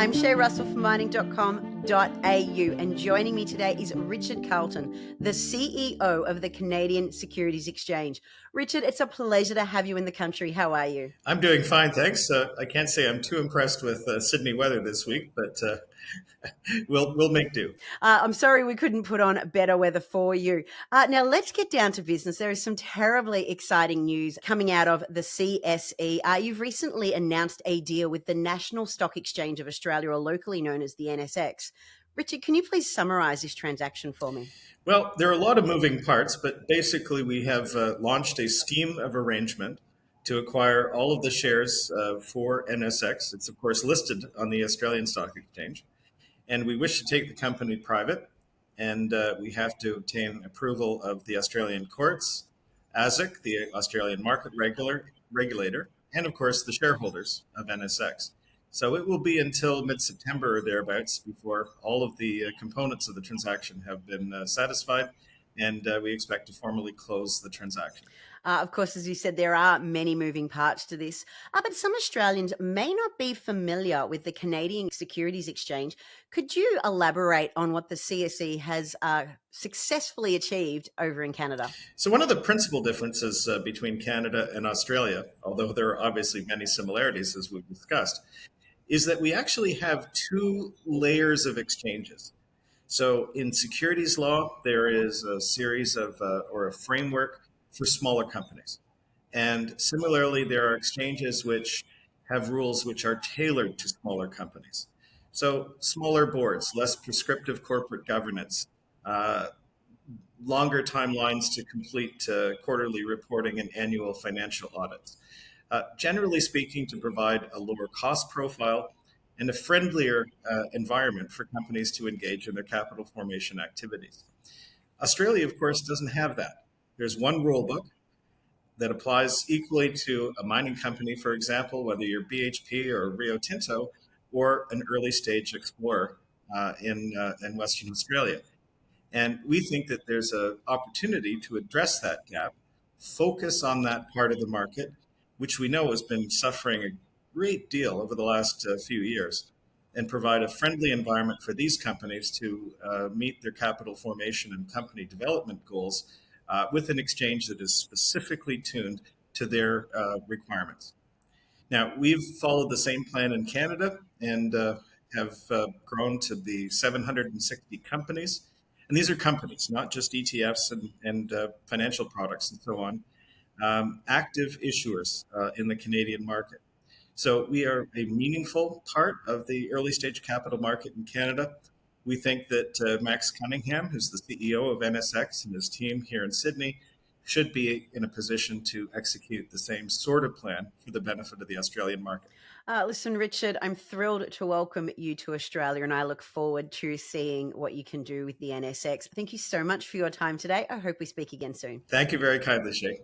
I'm Shay Russell from mining.com.au, and joining me today is Richard Carleton, the CEO of the Canadian Securities Exchange. Richard, it's a pleasure to have you in the country. How are you? I'm doing fine, thanks. I can't say I'm too impressed with Sydney weather this week, but we'll make do. I'm sorry we couldn't put on better weather for you. Now, let's get down to business. There is some terribly exciting news coming out of the CSE. You've recently announced a deal with the National Stock Exchange of Australia, or locally known as the NSX. Richard, can you please summarise this transaction for me? Well, there are a lot of moving parts, but basically we have launched a scheme of arrangement to acquire all of the shares for NSX. It's, of course, listed on the Australian Stock Exchange. And we wish to take the company private, and we have to obtain approval of the Australian courts, ASIC, the Australian Market Regulator, and of course the shareholders of NSX. So it will be until mid-September or thereabouts before all of the components of the transaction have been satisfied, and we expect to formally close the transaction. Of course, as you said, there are many moving parts to this, but some Australians may not be familiar with the Canadian Securities Exchange. Could you elaborate on what the CSE has successfully achieved over in Canada? So one of the principal differences between Canada and Australia, although there are obviously many similarities as we've discussed, is that we actually have two layers of exchanges. So in securities law, there is a series of, or a framework for smaller companies. And similarly, there are exchanges which have rules which are tailored to smaller companies. So smaller boards, less prescriptive corporate governance, longer timelines to complete quarterly reporting and annual financial audits. Generally speaking, to provide a lower cost profile and a friendlier environment for companies to engage in their capital formation activities. Australia, of course, doesn't have that. There's one rule book that applies equally to a mining company, for example, whether you're BHP or Rio Tinto or an early stage explorer in Western Australia. And we think that there's an opportunity to address that gap, focus on that part of the market, which we know has been suffering a great deal over the last few years, and provide a friendly environment for these companies to meet their capital formation and company development goals with an exchange that is specifically tuned to their requirements. Now, we've followed the same plan in Canada and have grown to be 760 companies. And these are companies, not just ETFs and financial products and so on, active issuers in the Canadian market. So we are a meaningful part of the early stage capital market in Canada. We think that Max Cunningham, who's the CEO of NSX, and his team here in Sydney, should be in a position to execute the same sort of plan for the benefit of the Australian market. Listen, Richard, I'm thrilled to welcome you to Australia, and I look forward to seeing what you can do with the NSX. Thank you so much for your time today. I hope we speak again soon. Thank you very kindly, Shay.